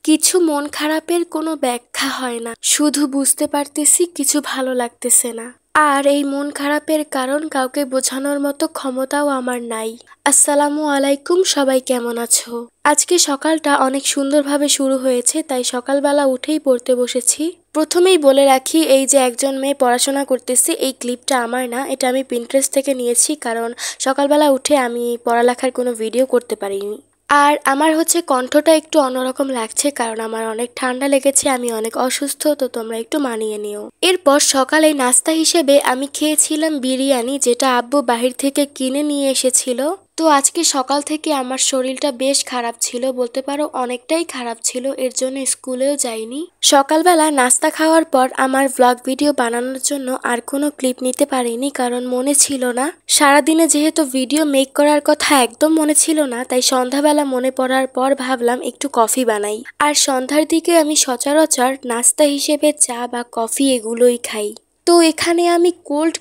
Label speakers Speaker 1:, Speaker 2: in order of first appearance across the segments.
Speaker 1: কিছু মন খারাপের কোনো ব্যাখ্যা হয় না, শুধু বুঝতে পারতেছি কিছু ভালো লাগতেছে না। আর এই মন খারাপের কারণ কাউকে বোঝানোর মতো ক্ষমতাও আমার নাই। আসসালামু আলাইকুম, সবাই কেমন আছো? আজকে সকালটা অনেক সুন্দরভাবে শুরু হয়েছে, তাই সকালবেলা উঠেই পড়তে বসেছি। প্রথমেই বলে রাখি, এই যে একজন মেয়ে পড়াশোনা করতেছে, এই ক্লিপটা আমার না, এটা আমি পিন্টারেস্ট থেকে নিয়েছি, কারণ সকালবেলা উঠে আমি পড়ালেখার কোনো ভিডিও করতে পারিনি। আর আমার হচ্ছে কণ্ঠটা একটু অন্যরকম লাগছে, কারণ আমার অনেক ঠান্ডা লেগেছে, আমি অনেক অসুস্থ, তো তোমরা একটু মানিয়ে নিও। এরপর সকালে নাস্তা হিসেবে আমি খেয়েছিলাম বিরিয়ানি, যেটা আব্বু বাহির থেকে কিনে নিয়ে এসেছিল। তো আজকে সকাল থেকে আমার শরীরটা বেশ খারাপ ছিল, বলতে পারো অনেকটাই খারাপ ছিল, এর জন্য স্কুলেও যাইনি। সকালবেলা নাস্তা খাওয়ার পর আমার ভ্লগ ভিডিও বানানোর জন্য আর কোনো ক্লিপ নিতে পারিনি, কারণ মনে ছিল না। সারাদিনে যেহেতু ভিডিও মেক করার কথা একদম মনে ছিল না, তাই সন্ধ্যাবেলা মনে পড়ার পর ভাবলাম একটু কফি বানাই। আর সন্ধ্যার দিকে আমি সচরাচর নাস্তা হিসেবে চা বা কফি এগুলোই খাই। তো এখানে আমি কোল্ড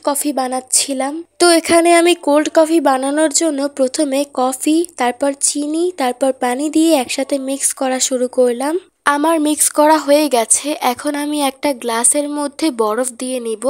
Speaker 1: কফি বানানোর জন্য প্রথমে কফি, তারপর চিনি, তারপর পানি দিয়ে একসাথে মিক্স করা শুরু করলাম। আমার মিক্স করা হয়ে গেছে, এখন আমি একটা গ্লাসের মধ্যে বরফ দিয়ে নিব।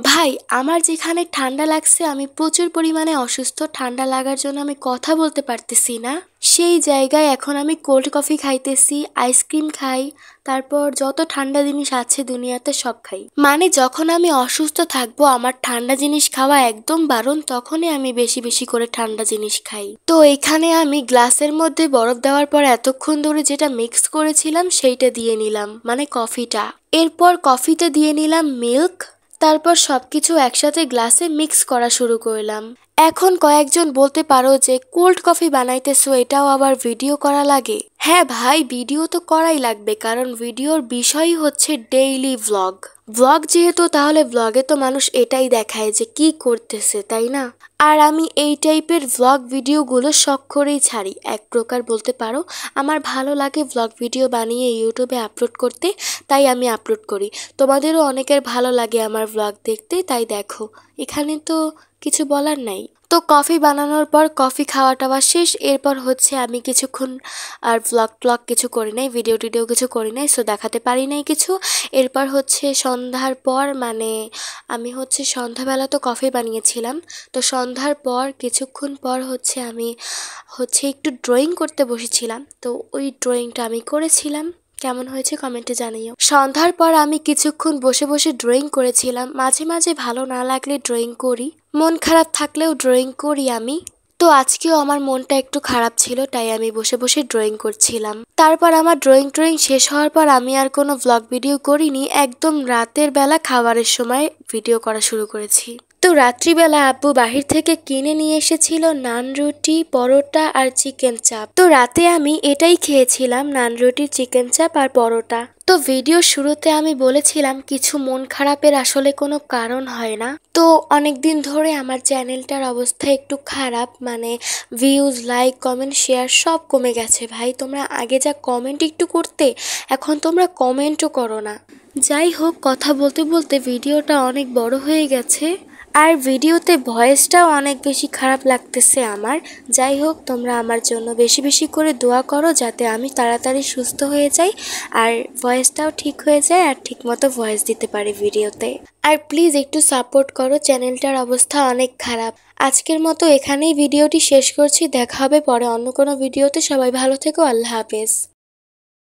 Speaker 1: ভাই, আমার যেখানে ঠান্ডা লাগছে, আমি প্রচুর পরিমাণে অসুস্থ, ঠান্ডা লাগার জন্য আমি কথা বলতে পারতেছি না। সেই জায়গায় এখন আমি কোল্ড কফি খাইতেছি, আইসক্রিম খাই, তারপর যত ঠান্ডা জিনিস আছে দুনিয়াতে সব খাই। মানে যখন আমি অসুস্থ থাকবো, আমার ঠান্ডা জিনিস খাওয়া একদম বারণ, তখনই আমি বেশি বেশি করে ঠান্ডা জিনিস খাই। তো এখানে আমি গ্লাসের মধ্যে বরফ দেওয়ার পর এতক্ষণ ধরে যেটা মিক্স করেছিলাম সেইটা দিয়ে নিলাম, মানে কফিটা। এরপর কফিতে দিয়ে নিলাম মিল্ক, তারপর সবকিছু একসাথে গ্লাসে মিক্স করা শুরু করলাম। এখন কয়েকজন বলতে পারো যে কোল্ড কফি বানাইতেছো, এটাও আবার ভিডিও করা লাগে। হ্যাঁ ভাই, ভিডিও তো করাই লাগবে, কারণ ভিডিওর বিষয়ই হচ্ছে ডেইলি ভ্লগ যেহেতু, তাহলে ভ্লগে তো মানুষ এটাই দেখায় যে কি করতেছে, তাই না? আর আমি এই টাইপের ভ্লগ ভিডিওগুলো শখ করেই ছাড়ি, এক প্রকার বলতে পারো। আমার ভালো লাগে ভ্লগ ভিডিও বানিয়ে ইউটিউবে আপলোড করতে, তাই আমি আপলোড করি। তোমাদেরও অনেকের ভালো লাগে আমার ভ্লগ দেখতে, তাই দেখো, এখানে তো কিছু বলার নাই। তো কফি বানানোর পর কফি খাওয়া টাওয়া শেষ। এরপর হচ্ছে আমি কিছুক্ষণ আর ভ্লগ কিছু করি নাই, ভিডিও টিডিও কিছু করি নাই, সো দেখাতে পারি নাই কিছু। এরপর হচ্ছে সন্ধ্যার পর, মানে আমি হচ্ছে সন্ধ্যাবেলা তো কফি বানিয়েছিলাম, তো সন্ধ্যার পর কিছুক্ষণ পর হচ্ছে আমি একটু ড্রয়িং করতে বসেছিলাম, তো ওই ড্রয়িংটা আমি করেছিলাম। কেমন হয়েছে কমেন্টে জানিও। সন্ধ্যার পর আমি কিছুক্ষণ বসে বসে ড্রয়িং করেছিলাম, মাঝে মাঝে ভালো না লাগলে ড্রয়িং করি, মন খারাপ থাকলেও ড্রয়িং করি আমি। তো আজকেও আমার মনটা একটু খারাপ ছিল, তাই আমি বসে বসে ড্রয়িং করছিলাম। তারপর আমার ড্রয়িং শেষ হওয়ার পর আমি আর কোনো ভ্লগ ভিডিও করিনি, একদম রাতের বেলা খাবারের সময় ভিডিও করা শুরু করেছি। তো রাত্রিবেলা আব্বু বাহির থেকে কিনে নিয়ে এসেছিল নান রুটি, পরোটা আর চিকেন চাপ। তো রাতে আমি এটাই খেয়েছিলাম, নান রুটি, চিকেন চাপ আর পরোটা। তো ভিডিও শুরুতে আমি বলেছিলাম কিছু মন খারাপের আসলে কোনো কারণ হয় না। তো অনেকদিন ধরে আমার চ্যানেলটার অবস্থা একটু খারাপ, মানে ভিউজ, লাইক, কমেন্ট, শেয়ার সব কমে গেছে ভাই। তোমরা আগে যা কমেন্ট একটু করতে, এখন তোমরা কমেন্টও করো না। যাই হোক, কথা বলতে বলতে ভিডিওটা অনেক বড় হয়ে গেছে, আর ভিডিওতে ভয়েসটাও অনেক বেশি খারাপ লাগতেছে আমার। যাই হোক, তোমরা আমার জন্য বেশি বেশি করে দোয়া করো, যাতে আমি তাড়াতাড়ি সুস্থ হয়ে যাই আর ভয়েসটাও ঠিক হয়ে যায়, আর ঠিকমতো ভয়েস দিতে পারি ভিডিওতে। আর প্লিজ একটু সাপোর্ট করো, চ্যানেলটার অবস্থা অনেক খারাপ। আজকের মতো এখানেই ভিডিওটি শেষ করছি, দেখা হবে পরে অন্য কোনো ভিডিওতে। সবাই ভালো থেকো, আল্লাহ হাফেজ।